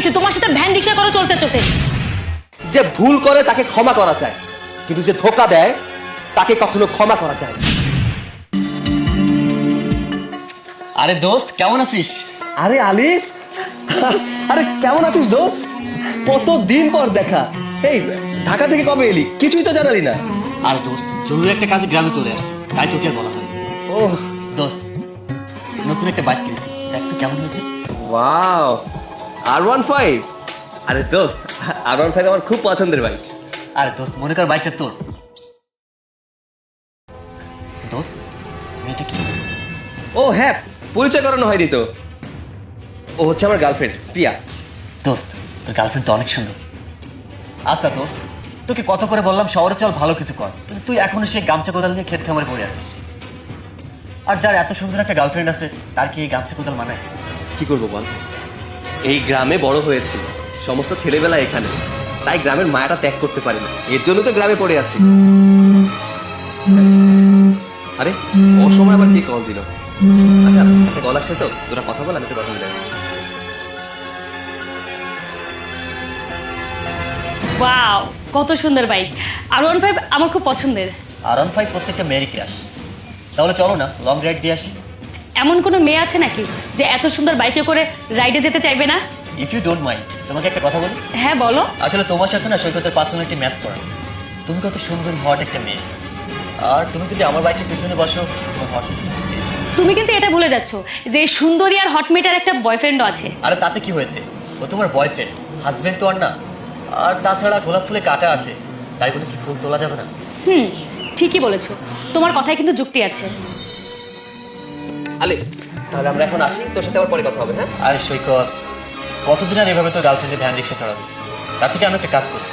গেছি তোমার সাথে ভ্যান রিক্সা করে চলতে চলতে। যে ভুল করে তাকে ক্ষমা করা যায়, কিন্তু যে ধোঁকা দেয় তাকে কখনো ক্ষমা করা যায় না। আরে দোস্ত কেমন আছিস? আরে আলিফ, আরে কেমন আছিস দোস্ত? কতদিন পর দেখা। এই ঢাকা থেকে কবে এলি? কিছুই তো জানালি না। আরে দোস্ত জরুরি একটা কাজে গ্রামে চলে আসছি, তাই তোকে আর বলা হয়। ও দোস্ত নতুন একটা বাইক কিনেছি, দেখ তো কেমন হয়েছে। Wow, R15। আরে দোস্ত, R15 আমার খুব পছন্দের বাইক। আরে দোস্ত মনে কর বাইকটা তোর। দোস্ত মেয়েটা কি? ও হ্যাঁ, পরিচয় করানো হয়নি তো। ও হচ্ছে আমার গার্লফ্রেন্ড প্রিয়া। দোস্ত তোর গার্লফ্রেন্ড তো অনেক সুন্দর। আচ্ছা দোস্ত, তোকে কত করে বললাম শহরে চল ভালো কিছু কর, কিন্তু তুই এখনো সেই গামছা কোদাল নিয়ে ক্ষেত খামারে পড়ে আছিস। আর যার এত সুন্দর একটা গার্লফ্রেন্ড আছে তার কি এই গামছা কোদাল মানায়? কি করবো বল, এই গ্রামে বড় হয়েছি, সমস্ত ছেলেবেলা এখানে, তাই গ্রামের মায়াটা ত্যাগ করতে পারি না, এর জন্য তো গ্রামে পড়ে আছি। আরে অসময় আবার কে কল দিল? আচ্ছা একটা কল আসছে তো, তোরা কথা বল, আমি তো কথা বলে আসছি। ওয়াও, কত সুন্দর বাইক। R15 আমার খুব পছন্দের। R15 প্রত্যেকটা মেয়েরই ক্রাশ। তাহলে চলো না লং রাইড দিয়ে আসি। এমন কোনো মেয়ে আছে নাকি যে এত সুন্দর বাইকে করে রাইডে যেতে চাইবে না? ইফ ইউ ডোন্ট মাইন্ড, তোমাকে একটা কথা বলি। হ্যাঁ বলো। আসলে তোমার সাথে না সৈকতের পার্সোনালিটি ম্যাচ করে। তুমি কত সুন্দর হট একটা মেয়ে, আর তুমি যদি আমার বাইকের পিছনে বসো তোমার হট তুমি কিন্তু এটা ভুলে যাচ্ছ যে এই সুন্দরী আর হট মেয়েটার একটা বয়ফ্রেন্ডও আছে। আরে তাতে কি হয়েছে, ও তোমার বয়ফ্রেন্ড, হাজবেন্ড তো আর না। আর তাছাড়া গোলাপ ফুলে কাটা আছে, তাই বলে কি ফুল তোলা যাবে না? ঠিকই বলেছো, তোমার কথায় কিন্তু যুক্তি আছে। আলে তাহলে আমরা এখন আসি, তোর সাথে আবার পরে কথা হবে। হ্যাঁ আরে সৈকত, কতদিন আর এভাবে তোর গার্লফ্রেন্ডের ভ্যান রিক্সা চড়াবি? তার থেকে আমি একটা কাজ করি,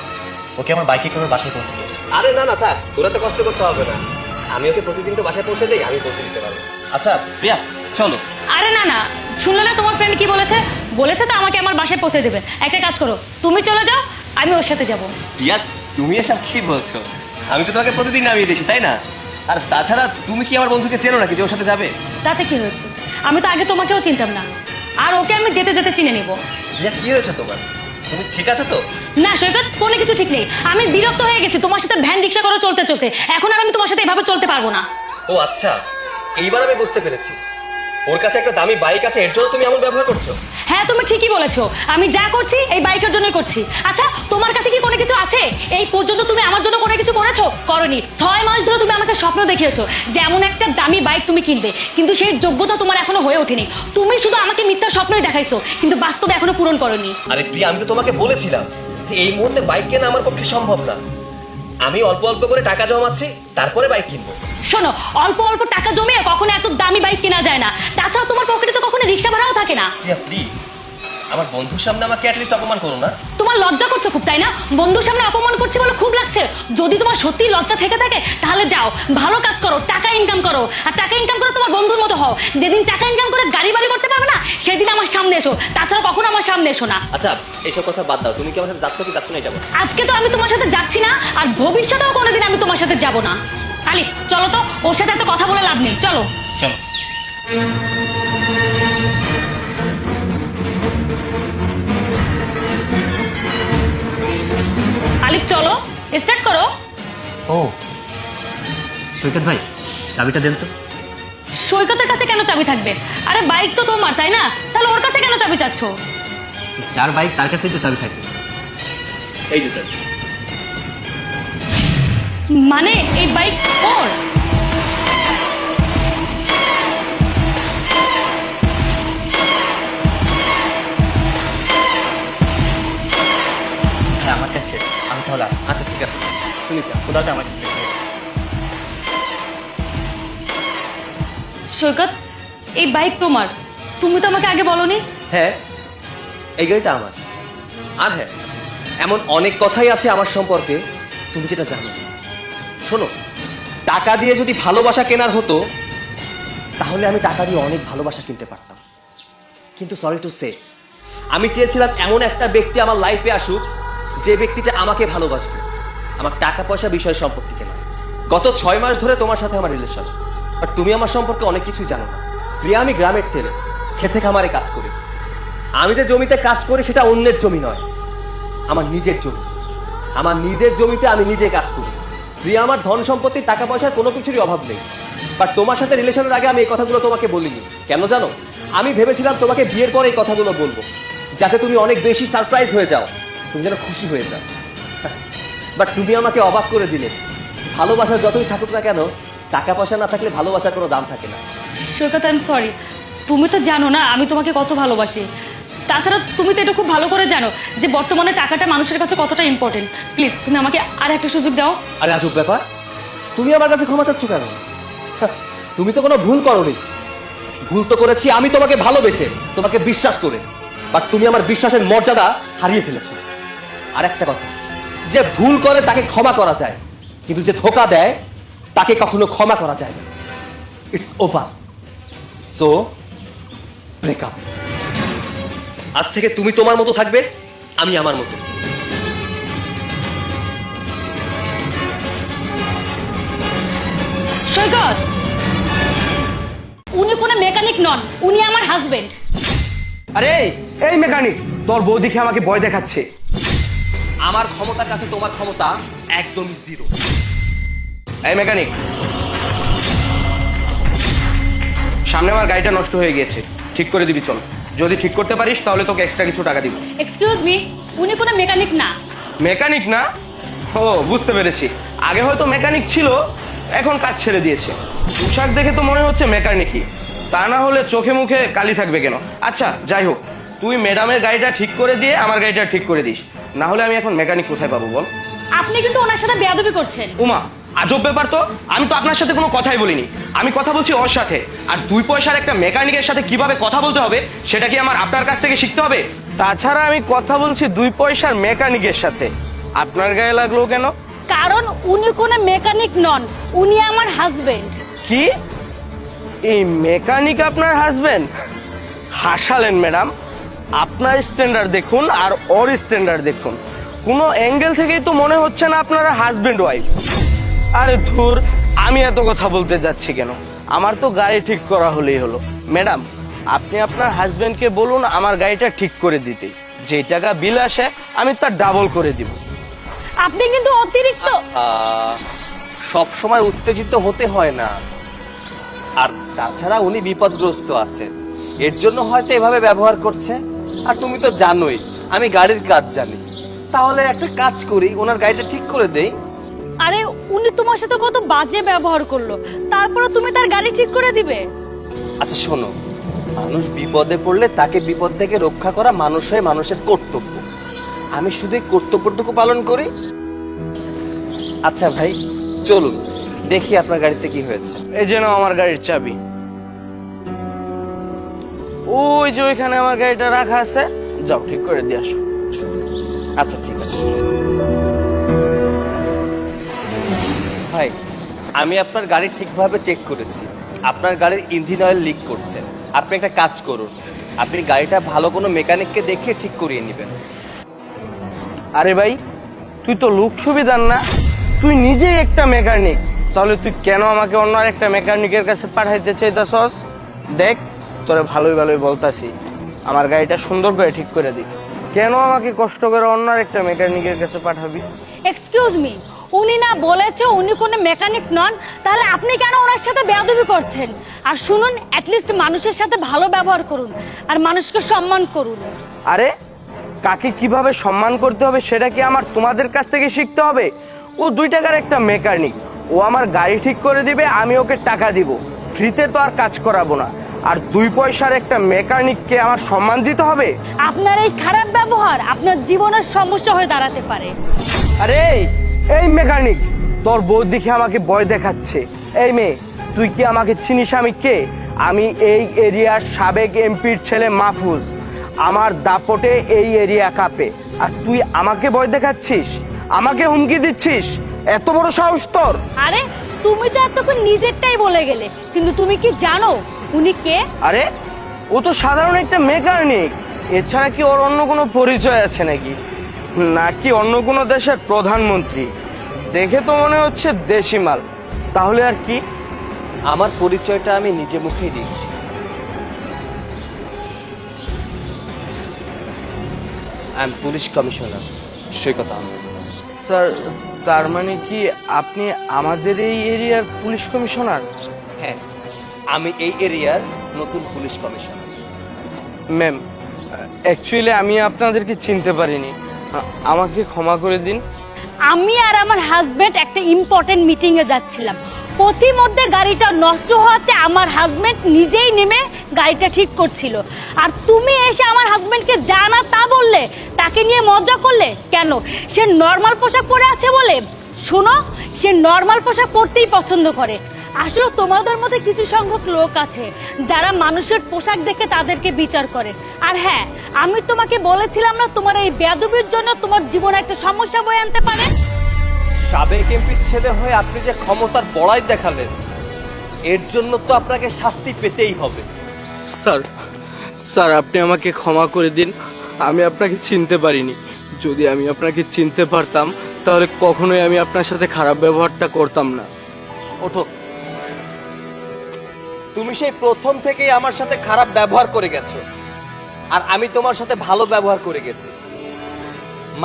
ওকে আমার বাইকে করে বাসায় পৌঁছে দিয়ে আসি। আরে না না থাক, তোরা তো কষ্ট করতে হবে না, আমি ওকে প্রতিদিন তো বাসায় পৌঁছে দেই, আমি পৌঁছে দিতে পারবো। আচ্ছা প্রিয়া চলো। আরে না না, শুনলে না তোমার ফ্রেন্ড কি বলেছে? বলেছে তো আমাকে আমার বাসায় পৌঁছে দেবে। একটা কাজ করো, তুমি চলে যাও, আমি ওর সাথে যাব। প্রিয়া তুমি এসব কি বলছো? আমি তো তোমাকে প্রতিদিন নামিয়ে দিয়েছি তাই না? আর তাছাড়া তুমি কি আমার বন্ধুকে চেনো নাকি যে ওর সাথে যাবে? তাতে কি হয়েছে? আমি তো আগে তোমাকেও চিনতাম না, আর ওকে আমি যেতে যেতে চিনে নেব। প্রিয়া কি হয়েছে তোমার? তুমি ঠিক আছো তো? না সৈকত, কোনো কিছু ঠিক নেই। আমি বিরক্ত হয়ে গেছি তোমার সাথে ভ্যান রিক্সা করে চলতে চলতে। এখন আর আমি তোমার সাথে এভাবে চলতে পারবো না। ও আচ্ছা, এইবার আমি বুঝতে পেরেছি, ওর কাছে একটা দামি বাইক আছে, এর জন্য তুমি এমন ব্যবহার করছো। হ্যাঁ তুমি ঠিকই বলেছো, আমি যা করছি এই বাইকের জন্যই করছি। আচ্ছা তোমার কাছে কি কোনো কিছু আছে? এই পর্যন্ত তুমি আমার জন্য কোনো কিছু করেছো? করনি। 6 মাস ধরে তুমি আমাকে স্বপ্ন দেখিয়েছো যে এমন একটা দামি বাইক তুমি কিনবে, কিন্তু সেই যোগ্যতা তোমার এখনো হয়ে ওঠেনি। তুমি শুধু আমাকে মিথ্যা স্বপ্নই দেখাইছো, কিন্তু বাস্তবে এখনো পূরণ করনি। আরে প্রিয়া আমি তো তোমাকে বলেছিলাম যে এই মুহূর্তে বাইক কেনা আমার পক্ষে সম্ভব না, আমি অল্প অল্প করে টাকা জমাচ্ছি, তারপরে বাইক কিনবো। শোনো, অল্প অল্প টাকা জমিয়ে কখনো এত দামি বাইক কেনা যায় না। তাছাড়া তোমার পকেটে তো কখনো রিক্সা ভাড়াও থাকে না। প্রিয়া প্লিজ, আমার বন্ধুর সামনে আমাকে অ্যাটলিস্ট অপমান করো না। তোমার লজ্জা করছে খুব, তাই না? বন্ধুর সামনে অপমান করছি বলে খুব লাগছে? যদি তোমার সত্যি লজ্জা থেকে থাকে তাহলে যাও, ভালো কাজ করো, টাকা ইনকাম করো, আর টাকা ইনকাম করে তোমার বন্ধুর মতো হও। যেদিন টাকা ইনকাম করে গাড়ি বাড়ি করতে পারবে না সেদিন আমার সামনে এসো, তাছাড়া কখনো আমার সামনে এসো না। আচ্ছা এইসব কথা বাদ দাও, তুমি কি আমার সাথে যাচ্ছ কি যাচ্ছ না এটা বলো। আজকে তো আমি তোমার সাথে যাচ্ছি না, আর ভবিষ্যতেও কোনোদিন আমি তোমার সাথে যাব না। আলি চলো তো, ওর সাথে এত কথা বলে লাভ নেই, চলো। চলো। আলিফ চলো, স্টার্ট করো। ও সৈকত ভাই, চাবিটা দেন তো। সৈকতের কাছে কেন চাবি থাকবে? আরে বাইক তো তোমার, তাই না? তাহলে ওর কাছে কেন চাবি চাচ্ছ? যার বাইক তার কাছেই তো চাবি থাকে। এই যে স্যার। মানে এই বাইক ওর? হ্যাঁ আমার কাছে, আমি তাহলে আসি। আচ্ছা ঠিক আছে, তুমি যাও। কোথাও আমার কাছে রেখে যাও। সৈকত, এই বাইক তোমার, তুমি তো আমাকে আগে বলনি। হ্যাঁ এই গাড়িটা আমার। আর হ্যাঁ, এমন অনেক কথাই আছে আমার সম্পর্কে তুমি যেটা জানো না। শোনো, টাকা দিয়ে যদি ভালোবাসা কেনার হতো তাহলে আমি টাকা দিয়ে অনেক ভালোবাসা কিনতে পারতাম, কিন্তু সরি টু সে, আমি চেয়েছিলাম এমন একটা ব্যক্তি আমার লাইফে আসুক যে ব্যক্তিটা আমাকে ভালোবাসবে, আমার টাকা পয়সা বিষয় সম্পত্তিকে নয়। গত 6 মাস ধরে তোমার সাথে আমার রিলেশন, আর তুমি আমার সম্পর্কে অনেক কিছুই জানো না। প্রিয়া আমি গ্রামের ছেলে, খেতে খামারে কাজ করি, আমি যে জমিতে কাজ করি সেটা অন্যের জমি নয়, আমার নিজের জমি। আমার নিজের জমিতে আমি নিজে কাজ করি। প্রিয়া, আমার ধন সম্পত্তি টাকা পয়সার কোনো কিছুরই অভাব নেই। বাট তোমার সাথে রিলেশনের আগে আমি এই কথাগুলো তোমাকে বলিনি। কেন জানো? আমি ভেবেছিলাম তোমাকে বিয়ের পর এই কথাগুলো বলবো, যাতে তুমি অনেক বেশি সারপ্রাইজ হয়ে যাও, তুমি যেন খুশি হয়ে যাও। বাট তুমি আমাকে অবাক করে দিলে। ভালোবাসা যতই থাকুক না কেন, টাকা পয়সা না থাকলে ভালোবাসার কোনো দাম থাকে না। সৈকত, আই এম সরি। তুমি তো জানো না আমি তোমাকে কত ভালোবাসি। তাছাড়া তুমি তো এটা খুব ভালো করে জানো যে বর্তমানে টাকাটা মানুষের কাছে কতটা ইম্পর্টেন্ট। প্লিজ তুমি আমাকে আর একটা সুযোগ দাও। আরে আজব ব্যাপার, তুমি আমার কাছে ক্ষমা চাচ্ছ কেন? তুমি তো কোনো ভুল করোনি। ভুল তো করেছি আমি তোমাকে ভালোবেসে, তোমাকে বিশ্বাস করে। বাট তুমি আমার বিশ্বাসের মর্যাদা হারিয়ে ফেলেছো। আর একটা কথা, যে ভুল করে তাকে ক্ষমা করা যায়, কিন্তু যে ধোঁকা দেয় তাকে কখনো ক্ষমা করা যায় না। It's over. So break up. আজ থেকে তুমি তোমার মতো থাকবে, আমি আমার মতো। সৈকত, উনি কোনো মেকানিক নন, উনি আমার হাজবেন্ড। আরে এই মেকানিক, তোর বউ দেখে আমাকে ভয় দেখাচ্ছে। আমার ক্ষমতার কাছে তোমার ক্ষমতা একদমই জিরো। এই মেকানিক, সামনে আমার গাড়িটা নষ্ট হয়ে গিয়েছে, ঠিক করে দিবি চল। যদি ঠিক করতে পারিস তাহলে তোকে এক্সট্রা কিছু টাকা দিব। এক্সকিউজ মি, উনি কোনো মেকানিক না। মেকানিক না? ও বুঝতে পেরেছি, আগে হয়তো মেকানিক ছিল, এখন কাজ ছেড়ে দিয়েছে। পোশাক দেখে তো মনে হচ্ছে মেকানিকই, তা না হলে চোখে মুখে কালি থাকবে কেন? আচ্ছা যাই হোক, তুই ম্যাডামের গাড়িটা ঠিক করে দিয়ে আমার গাড়িটা ঠিক করে দিস, না হলে আমি এখন মেকানিক কোথায় পাবো বল? আপনি কিন্তু ওনার সাথে বেয়াদবি করছেন। উমা, আজব ব্যাপার তো। আমি তো আপনার সাথে কোনো কথাই বলিনি, আমি কথা বলছি ওর সাথে। আর 2 পয়সার একটা মেকানিকের সাথে কিভাবে কথা বলতে হবে সেটা কি আমার আপনার কাছ থেকে শিখতে হবে? তাছাড়া আমি কথা বলছি 2 পয়সার মেকানিকের সাথে, আপনার গায়ে লাগলো কেন? কারণ উনি কোনো মেকানিক নন, উনি আমার হাজবেন্ড। কি? এই মেকানিক আপনার হাজবেন্ড? হাসালেন ম্যাডাম। আপনার স্ট্যান্ডার্ড দেখুন আর ওর স্ট্যান্ডার্ড দেখুন, কোনো অ্যাঙ্গেল থেকেই তো মনে হচ্ছে না আপনারা হাজবেন্ড ওয়াইফ। আরে ধুর, আমি এত কথা বলতে যাচ্ছি কেন? আমার তো গাড়ি ঠিক করা হলেই হলো। ম্যাডাম, আপনি আপনার হাজবেন্ডকে বলুন আমার গাড়িটা ঠিক করে দিতে, যে টাকা বিল আসে আমি তার ডাবল করে দিব। আপনি কিন্তু অতিরিক্ত। সব সময় উত্তেজিত হতে হয় না। আর তাছাড়া উনি বিপদগ্রস্ত আছে, এর জন্য হয়তো এভাবে ব্যবহার করছে। আর তুমি তো জানোই আমি গাড়ির কাজ জানি। তাহলে একটা কাজ করি, ওনার গাড়িটা ঠিক করে দেই। আরে উনি তোমার সাথে কত বাজে ব্যবহার করলো, তারপরে তুমি তার গাড়ি ঠিক করে দিবে? আচ্ছা শোনো, মানুষ বিপদে পড়লে তাকে বিপদ থেকে রক্ষা করা মানুষ হয়ে মানুষের কর্তব্য। আমি শুধু এই কর্তব্যটুকু পালন করি। আচ্ছা ভাই, চলুন দেখি আপনার গাড়িতে কি হয়েছে। এই যেন আমার গাড়ির চাবি, ওই যে ওইখানে আমার গাড়িটা রাখা আছে, যাও ঠিক করে দিয়ে আসো। আচ্ছা ঠিক আছে ভাই, আমি আপনার গাড়ি ঠিকভাবে চেক করেছি। আপনার গাড়ির ইঞ্জিন অয়েল লিক করছে। আপনি একটা কাজ করুন, আপনি গাড়িটা ভালো কোনো মেকানিককে দেখে ঠিক করিয়ে নেবেন। আরে ভাই, তুই তো লোক সুবিধার না, তুই নিজেই একটা মেকানিক, তাহলে তুই কেন আমাকে অন্য একটা মেকানিকের কাছে পাঠাইতে চাইতাছস? দেখ, তোরে ভালোই ভালোই বলতাছি, আমার গাড়িটা সুন্দর করে ঠিক করে দিই। কেন আমাকে কষ্ট করে অন্য একটা মেকানিকের কাছে পাঠাবি? এক্সকিউজ মি, উনি না বলেছে উনি কোনো মেকানিক নন, তাহলে আপনি কেন ওনার সাথে বেয়াদবি করছেন? আর শুনুন, অ্যাটলিস্ট মানুষের সাথে ভালো ব্যবহার করুন আর মানুষকে সম্মান করুন। আরে কাকে কিভাবে সম্মান করতে হবে সেটা কি আমার তোমাদের কাছ থেকে শিখতে হবে? ও 2 টাকার একটা মেকানিক, ও আমার গাড়ি ঠিক করে দিবে, আমি ওকে টাকা দিব, ফ্রিতে তো আর কাজ করাবো না। আর 2 পয়সার একটা মেকানিককে আমার সম্মান দিতে হবে? আপনার এই খারাপ ব্যবহার আপনার জীবনের সমস্যা হয়ে দাঁড়াতে পারে। আরে এই মেকানিক, তোর বউ দেখে আমাকে ভয় দেখাচ্ছে। এই মেয়ে, তুই কি আমাকে চিনিস আমি কে? আমি এই এরিয়ার সাবেক এমপির ছেলে মাহফুজ। আমার দাপটে এই এরিয়া কাঁপে, আর তুই আমাকে ভয় দেখাচ্ছিস, আমাকে হুমকি দিচ্ছিস? এত বড় সাহস তোর? আরে তুমি তো এতক্ষণ নিজেরটাই বলে গেলে, কিন্তু তুমি কি জানো উনি কে? আরে ও তো সাধারণ একটা মেকানিক, এছাড়া কি ওর অন্য কোনো পরিচয় আছে নাকি? নাকি অন্য কোনো দেশের প্রধানমন্ত্রী? দেখে তো মনে হচ্ছে দেশি মাল। তাহলে আর কি? আমার পরিচয়টা আমি নিজে মুখেই দিচ্ছি। I am police commissioner Saikat Ahmed. Sir, তার মানে কি আপনি আমাদের এই এরিয়ার পুলিশ কমিশনার? হ্যাঁ, আমি এই এরিয়ার নতুন পুলিশ কমিশনার। ম্যাম, অ্যাকচুয়ালি আমি আপনাদেরকে চিনতে পারিনি, আমাকে ক্ষমা করে দিন। আমি আর আমার হাজবেন্ড একটা ইম্পর্টেন্ট মিটিং এ যাচ্ছিলাম, প্রতিমধ্যে গাড়িটা নষ্ট হওয়াতে আমার হাজবেন্ড নিজেই নেমে গাড়িটা ঠিক করছিল, আর তুমি এসে আমার হাজবেন্ডকে যা না তা বললে, তাকে নিয়ে মজা করলে কেন? সে নর্মাল পোশাক পরে আছে বলে? শোনো, সে নর্মাল পোশাক পরতেই পছন্দ করে। আসলে তোমাদের মধ্যে কিছু সংখ্যক লোক আছে যারা মানুষের পোশাক দেখে তাদেরকে বিচার করে। আর হ্যাঁ, আমি তোমাকে বলেছিলাম না তোমার এই বেয়াদবির জন্য তোমার জীবনে একটা সমস্যা বয়ে আনতে পারে? সাবেক এমপির ছেলে হয়ে আপনি যে ক্ষমতার বড়াই দেখালেন, এর জন্য তো আপনাকে শাস্তি পেতেই হবে। স্যার, স্যার আপনি আমাকে ক্ষমা করে দিন, আমি আপনাকে চিনতে পারিনি। যদি আমি আপনাকে চিনতে পারতাম তাহলে কখনোই আমি আপনার সাথে খারাপ ব্যবহারটা করতাম না। ওঠো। তুমি সেই প্রথম থেকেই আমার সাথে খারাপ ব্যবহার করে গেছো, আর আমি তোমার সাথে ভালো ব্যবহার করে গেছি।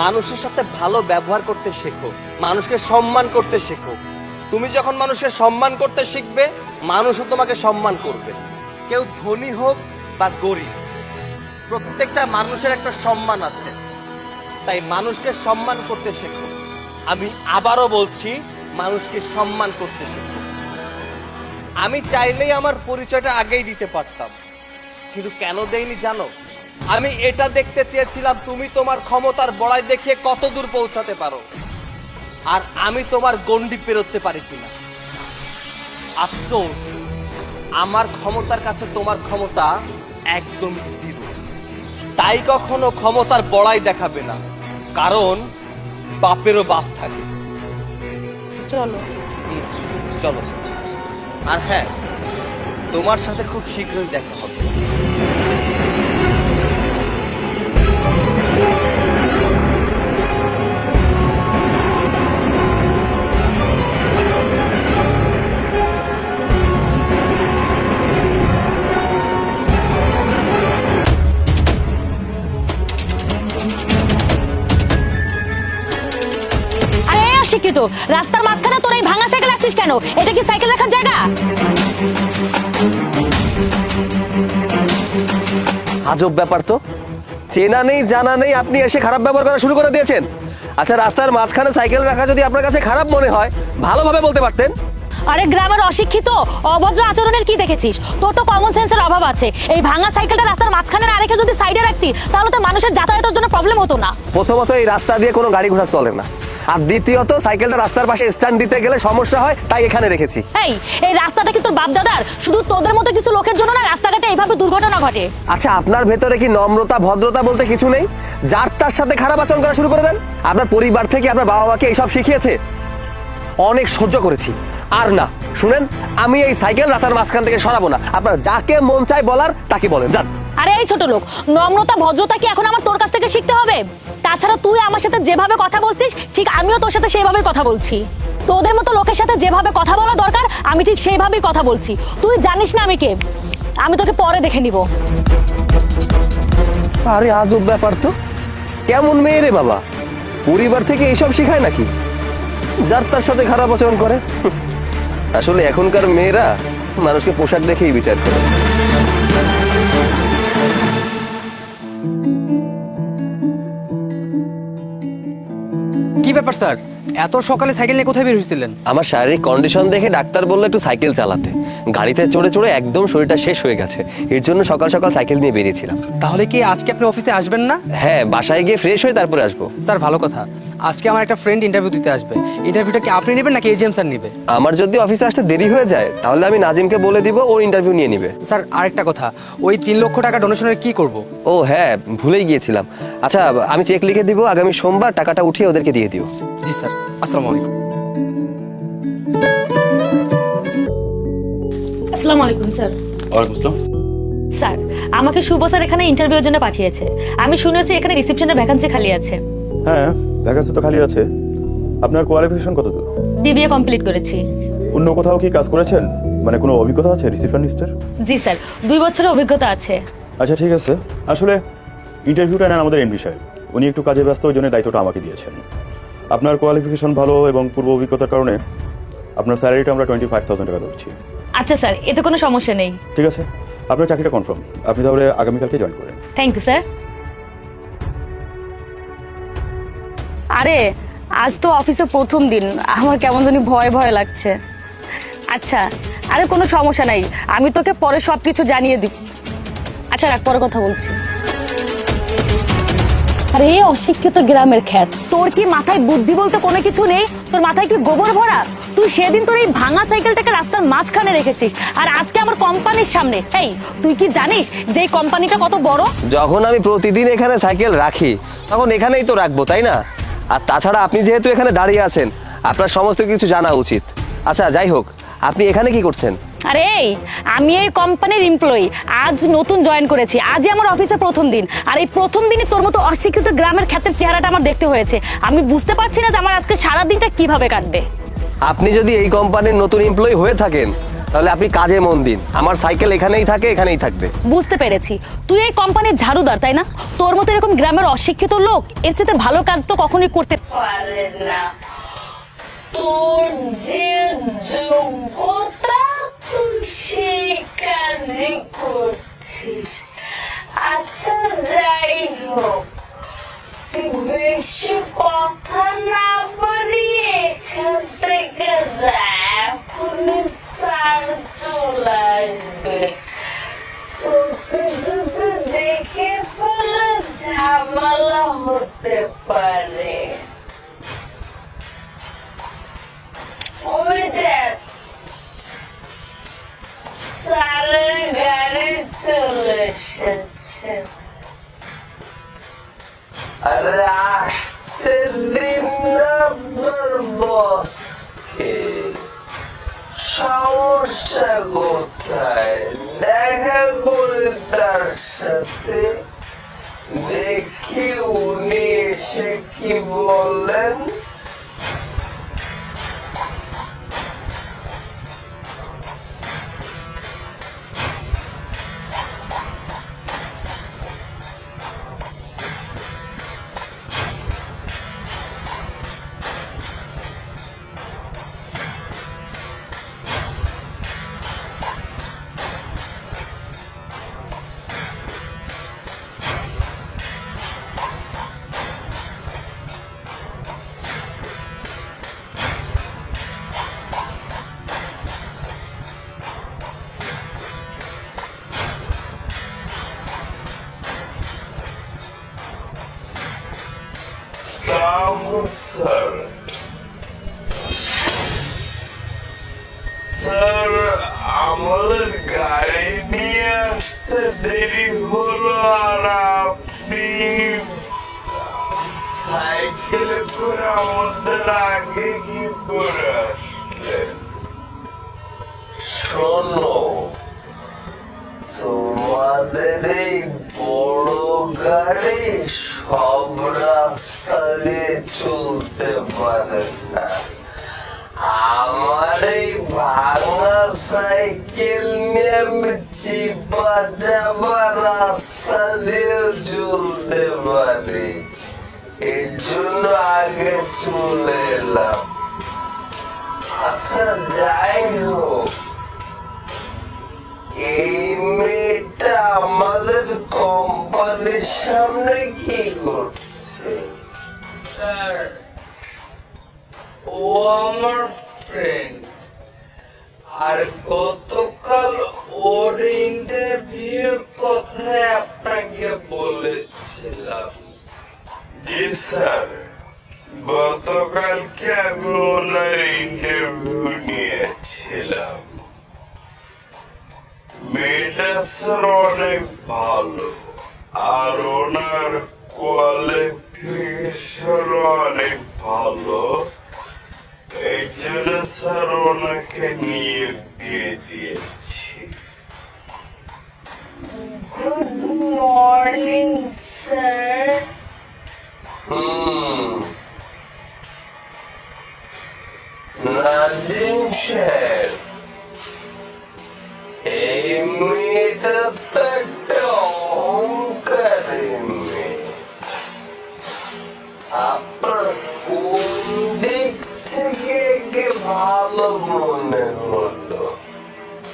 মানুষের সাথে ভালো ব্যবহার করতে শেখো, মানুষকে সম্মান করতে শেখো। তুমি যখন মানুষকে সম্মান করতে শিখবে, মানুষও তোমাকে সম্মান করবে। কেউ ধনী হোক বা গরিব, প্রত্যেকটা মানুষের একটা সম্মান আছে, তাই মানুষকে সম্মান করতে শেখো। আমি আবারও বলছি, মানুষকে সম্মান করতে শেখো। আমি চাইলেই আমার পরিচয়টা আগেই দিতে পারতাম, কিন্তু কেন দেইনি জানো? আমি এটা দেখতে চেয়েছিলাম তুমি তোমার ক্ষমতার বড়াই দেখিয়ে কত দূর পৌঁছাতে পারো, আর আমি তোমার গণ্ডি পেরোতে পারি কিনা। আফসোস, আমার ক্ষমতার কাছে তোমার ক্ষমতা একদমই জিরো। তাই কখনো ক্ষমতার বড়াই দেখাবে না, কারণ বাপেরও বাপ থাকে। চলো। চলো। আর হ্যাঁ, তোমার সাথে খুব শীঘ্রই দেখা হবে। আরে অশিক্ষিত, রাস্তার মাঝখানে তোর এই ভাঙা সাইকেল আসছিস কেন? এটা কি সাইকেল রাখার জায়গা? আজব ব্যাপার তো, চেনা নেই জানা নেই আপনি এসে খারাপ ব্যবহার করা শুরু করে দিয়েছেন। আচ্ছা, রাস্তার মাঝখানে সাইকেল রাখা যদি আপনার কাছে খারাপ মনে হয়, ভালোভাবে বলতে পারতেন। আরে গ্রামের অশিক্ষিত অভদ্র আচরণের কি দেখেছিস? তোর তো কমন সেন্সের অভাব আছে। এই ভাঙা সাইকেলটা রাস্তার মাঝখানে না রেখে যদি সাইডে রাখতি, তাহলে তো মানুষের যাতায়াতের জন্য প্রবলেম হতো না। প্রথমত, এই রাস্তা দিয়ে কোনো গাড়ি ঘোড়া চলে না, আর দ্বিতীয়ত সাইকেলটা রাস্তার পাশে স্ট্যান্ড দিতে গেলে সমস্যা হয়, তাই এখানে রেখেছি। এই রাস্তাটা কি তোর বাপ দাদার? শুধু তোদের মতো কিছু লোকের জন্য না রাস্তাঘাটে এইভাবে দুর্ঘটনা ঘটে। আচ্ছা, আপনার ভেতরে কি নম্রতা ভদ্রতা বলতে কিছু নেই? যার তার সাথে খারাপ আচরণ করা শুরু করে দেন। আপনার পরিবার থেকে আপনার বাবা মাকে এইসব শিখিয়েছে? অনেক সহ্য করেছি, আর না। শুনেন, আমি এই সাইকেল রাস্তার মাঝখান থেকে সরাবো না। আপনার যাকে মন চায় বলার তাকে বলেন, যান। আরে এই ছোট লোক, নম্রতা ভদ্রতা কি এখন আমার তোর কাছ থেকে শিখতে হবে? তাছাড়া তুই আমার সাথে যেভাবে কথা বলছিস, ঠিক আমিও তোর সাথে সেইভাবেই কথা বলছি। তোদের মতো লোকের সাথে যেভাবে কথা বলা দরকার, আমি ঠিক সেইভাবেই কথা বলছি। তুই জানিস না আমি কে? আমি তোকে পরে দেখে নিব। আরে আজব ব্যাপার তো, কেমন মেয়ে রে বাবা, পরিবার থেকে এইসব শেখায় নাকি? যার তার সাথে খারাপ আচরণ করে। আসলে এখনকার মেয়েরা মানুষকে পোশাক দেখেই বিচার করে। কি ব্যাপার স্যার, এত সকালে সাইকেল নিয়ে কোথায় বের হয়েছিলেন? আমার শারীরিক কন্ডিশন দেখে ডাক্তার বললো একটু সাইকেল চালাতে। গাড়িতে চড়ে চড়ে একদম শরীরটা শেষ হয়ে গেছে, এর জন্য সকাল সকাল সাইকেল নিয়ে বেরিয়েছিলাম। তাহলে কি আজকে আপনি অফিসে আসবেন না? হ্যাঁ, বাসায় গিয়ে ফ্রেশ হয়ে তারপরে আসবো। স্যার ভালো কথা, আজকে আমার একটা ফ্রেন্ড ইন্টারভিউ দিতে আসবে। ইন্টারভিউটা কি আপনি নেবেন নাকি এজিএম স্যার নেবে? আমার যদি অফিসে আসতে দেরি হয়ে যায়, তাহলে আমি নাজিমকে বলে দিব, ও ইন্টারভিউ নিয়ে নিবে। স্যার আরেকটা কথা, ওই 3 লক্ষ টাকা ডোনেশনের কি করব? ও হ্যাঁ, ভুলেই গিয়েছিলাম। আচ্ছা, আমি চেক লিখে দিব, আগামী সোমবার টাকাটা উঠিয়ে ওদেরকে দিয়ে দিও। জি স্যার, আসসালামু আলাইকুম। আসসালামু আলাইকুম স্যার। ওয়ালাইকুম আসসালাম। স্যার, আমাকে শুভ স্যার এখানে ইন্টারভিউর জন্য পাঠিয়েছে। আমি শুনেছি এখানে রিসেপশনের ভ্যাকেন্সি খালি আছে। হ্যাঁ, ভ্যাকেন্সি তো খালি আছে। আপনার কোয়ালিফিকেশন কত দূর? বিবিএ কমপ্লিট করেছি। অন্য কোথাও কি কাজ করেছেন? মানে কোনো অভিজ্ঞতা আছে রিসেপশনিস্টের? জি স্যার, 2 বছরের অভিজ্ঞতা আছে। আচ্ছা ঠিক আছে, আসলে ইন্টারভিউটা নেন আমাদের এমডি সাহেব। উনি একটু কাজে ব্যস্ত, ওই জন্য দায়িত্বটা আমাকে দিয়েছেন। আপনার কোয়ালিফিকেশন ভালো এবং পূর্ব অভিজ্ঞতার কারণে আপনার স্যালারিটা আমরা 25,000 টাকা ধরছি। আচ্ছা স্যার, এতে কোনো সমস্যা নেই। ঠিক আছে, আপনার চাকরিটা কনফার্ম। আপনি তাহলে আগামীকালকে জয়েন করেন। Thank you sir. আরে আজ তো অফিসে প্রথম দিন, আমার কেমন জানি ভয় ভয় লাগছে। আচ্ছা, আরে কোনো সমস্যা নাই, আমি তোকে পরে সব কিছু জানিয়ে দিব। আচ্ছা রাখ, পরে কথা বলছি। আরে এই অশিক্ষিত গ্রামের খ্যাত, তোর কি মাথায় বুদ্ধি বলতে কোনো কিছু নেই? তোর মাথায় কি গোবর ভরা? তুই সেদিন তোর এই ভাঙা সাইকেলটাকে রাস্তার মাঝখানে রেখেছিস, আর আজকে আমার কোম্পানির সামনে। এই তুই কি জানিস যে এই কোম্পানিটা কত বড়? যখন আমি প্রতিদিন এখানে সাইকেল রাখি তখন এখানেই তো রাখবো, তাই না? আর তাছাড়া আপনি যেহেতু এখানে দাঁড়িয়ে আছেন, আপনার সমস্ত কিছু জানা উচিত। আচ্ছা যাই হোক, আপনি এখানে কি করছেন? আরে এই, আমি এই কোম্পানির এমপ্লয়ি, আজ নতুন জয়েন করেছি, আজই আমার অফিসে প্রথম দিন। আর এই প্রথম দিনই তোর মতো অশিক্ষিত গ্রামের খ্যাতের চেহারাটা আমার দেখতে হয়েছে। আমি বুঝতে পারছি না যে আমার আজকে সারা দিনটা কিভাবে কাটবে। আপনি যদি এই কোম্পানির নতুন এমপ্লয়ি হয়ে থাকেন তাহলে আপনি কাজে মন দিন। আমার সাইকেল এখানেই থাকে, এখানেই থাকবে। বুঝতে পেরেছি, তুই এই কোম্পানির ঝাড়ুদার, তাই না? তোর মতো এরকম গ্রামের অশিক্ষিত লোক এর চেয়ে ভালো কাজ তো কখনোই করতে পারে না। তোর যে যোগ্যতা তুই সেই কাজই করছিস। আচ্ছা যাই হোক, তুই বেশি কথা না বাড়িয়ে এখান থেকে যা, এখনই স্যার চলে আসবে। তোকে যদি দেখে ফেলে ঝামেলা হতে পারে। ওই দেখ, স্যারের গাড়ি চলে এসেছে। আরে আসতে দিন না তোর বসকে, সমস্যা কোথায়? দেখা করে তার সাথে, দেখি উনি এসে কি বলেন। স্যার, আমাদের গাড়ি নিয়ে আসতে দেরি হলো, আর আপনি সাইকেলে করে আমাদের আগে কি করে আসলেন? শোনো, তোমাদের এই বড় গাড়ি সব রাস্তা দিয়ে চলতে পারে না। আমার এই ভাঙা সাইকেল নিয়ে আমি চিপা চাপা রাস্তা দিয়ে চলতে পারি, এর জন্য আগে চলে এলাম। আচ্ছা যাই হোক, এই মেয়েটা আমাদের কোম্পানির সামনে কি করছে? স্যার, ও আমার ফ্রেন্ড, আর গতকাল ওর ইন্টারভিউর কথায় আপনাকে বলেছিলাম। জি স্যার, গতকালকে আমি ওনার ইন্টারভিউ নিয়েছিলাম। মেয়েটা স্যার অনেক ভালো, আর ওনার কোয়ালিফিকেশন অনেক ভালো, এই জন্য স্যার ওনাকে নিয়োগ দিয়ে দিয়েছি। Good morning sir. নাজিম সাহেব, এই মেয়েটা তো একটা অহংকারী মেয়ে। আপনার কোন দিক থেকে কি ভালো মনে হলো?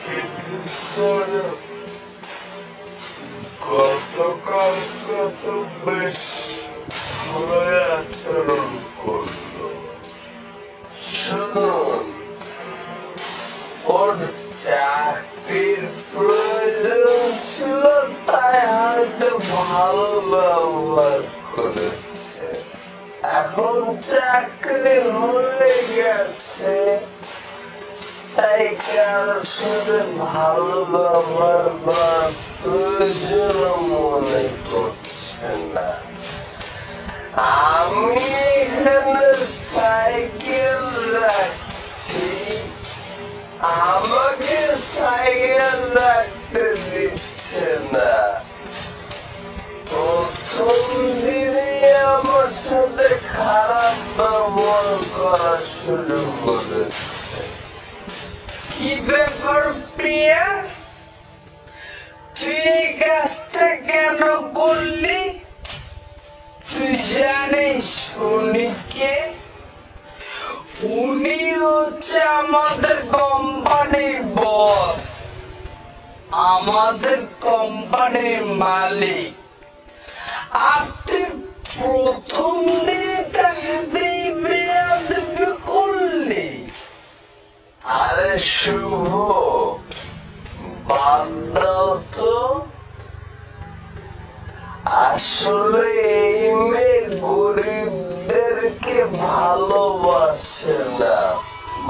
কিন্তু স্যার, গতকাল কত বেশ ভালো আচরণ করলো। শুনুন, ওর চাকরির প্রয়োজন ছিল, তাই হয়তো ভালো ব্যবহার করেছে। এখন চাকরি হয়ে গেছে, তাই কারোর সাথে ভালো ব্যবহার করার প্রয়োজন মনে করছে না। আমি এখানে সাইকেল রাখছি, আমাকে সাইকেল রাখতে দিচ্ছে না। প্রথম দিনে আমার সাথে খারাপ ব্যবহার করা শুরু করেছে। কি ব্যাপার প্রিয়া, তুই এই কাজটা কেন করলি? তুই জানিস উনিকে? উনি হচ্ছে আমাদের কোম্পানির বস, আমাদের কোম্পানির মালিক। আর তুই প্রথম দিনে তার সাথে বেয়াদবি করলি? আরে শুভ, বাদ দাও তো। আসলে এই মেয়ে গরিবদেরকে ভালোবাসে না,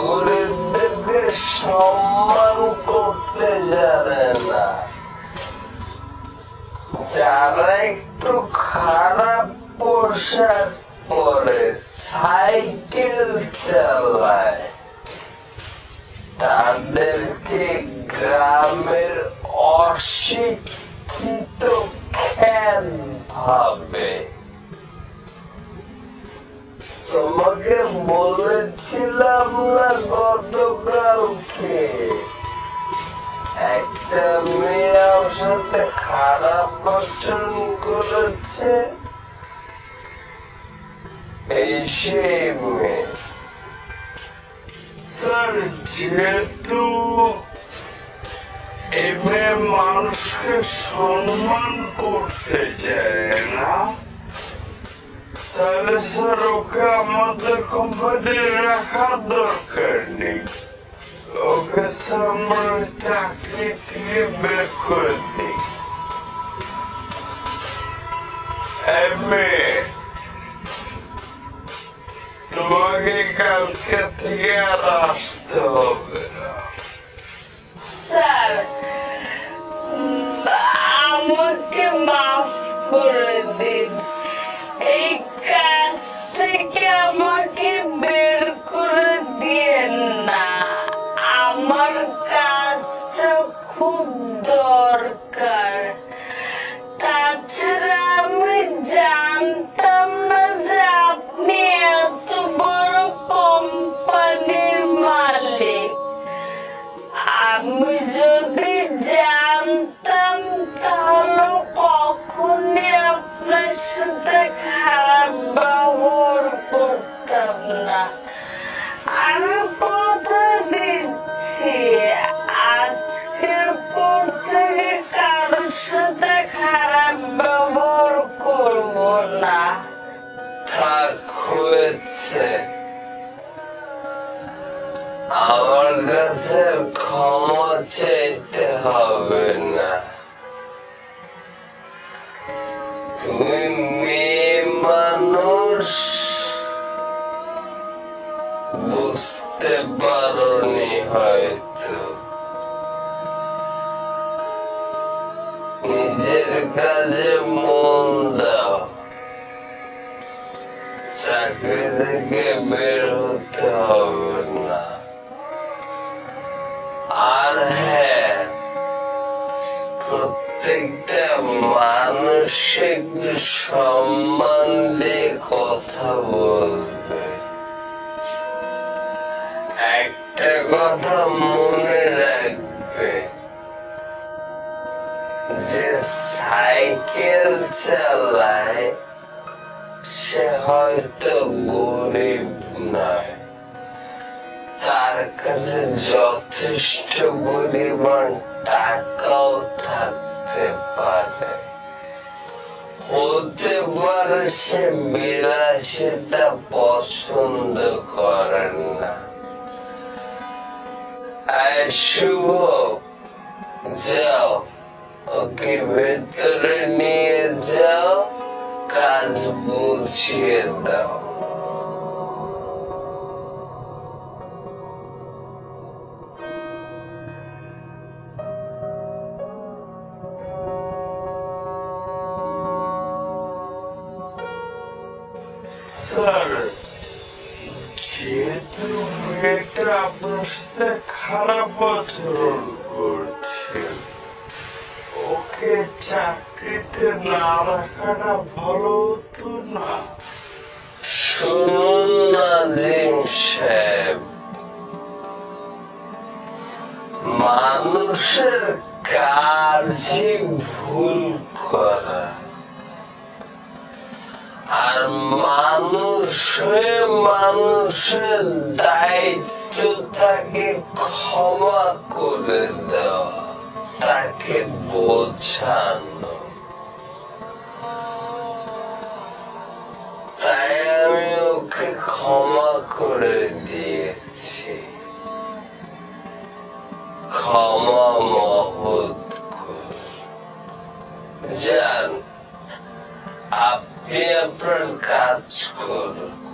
গরিবদেরকে সম্মান করতে জানে না। যারা একটু খারাপ পোশাক পরে, সাইকেল চালায়, তাদেরকে গ্রামের অশিক্ষিত খ্যাত ভাবে। তোমাকে বলেছিলাম না গতকালকে, একটা মেয়ে আমার সাথে খারাপ আচরণ করেছে? এই সেই মেয়ে। স্যার, যেহেতু এই মেয়ে মানুষকে সম্মান করতে চায় না, তাহলে স্যার ওকে আমাদের কোম্পানি রাখার দরকার নেই। ওকে স্যার আমরা চাকরি থেকে বের করে দিই। এই মেয়ে, তোমাকে কালকে থেকে আর আসতে হবে না। স্যার, আমাকে মাফ করে দিন। এই কাজ থেকে আমাকে বের করে দিয়েন না। আমার কাজটা খুব দরকার। তাছাড়া আমি জানতাম না যে আপনি এত বড় কোম্পানির মালিক। আমি যদি জানতাম তাহলে কখনই আপনার সাথে খারাপ ব্যবহার করতাম না। আমি কথা দিচ্ছি, আজকের পর থেকে কারোর সাথে খারাপ ব্যবহার করব না। থাক, হয়েছে। আমার কাছে ক্ষমা চাইতে হবে না। তুমি মেয়ে মানুষ, বুঝতে পারোনি হয়তো। নিজের কাজে মন দাও, চাকরি থেকে বের হতে হবে না। আর হ্যাঁ, প্রত্যেকটা মানসিক সম্মান দিয়ে কথা বলবে। একটা কথা মনে রাখবে, যে সাইকেল চালায় সে হয়তো গরিব নয়, তার কাছে যথেষ্ট পরিমাণ টাকাও থাকতে পারে, হতে পারে সে বিলাসিতা পছন্দ করেন না। আর শুভ, যাও ওকে ভেতরে নিয়ে যাও, কাজ বুঝিয়ে দাও। স্যার, যেহেতু মেয়েটা আপনার সাথে খারাপ আচরণ করছে, ওকে চাকরিতে না রাখাটা ভালো হতো না? শুনুন নাজিম সাহেব, মানুষের কাজই ভুল করা, আর মানুষ হয়ে মানুষের দায়িত্ব তাকে ক্ষমা করে দেওয়া, তাকে বোঝানো। তাই আমি ওকে ক্ষমা করে দিয়েছি। ক্ষমা মহৎ গুণ। যান, আপনি আপনার কাজ করুন।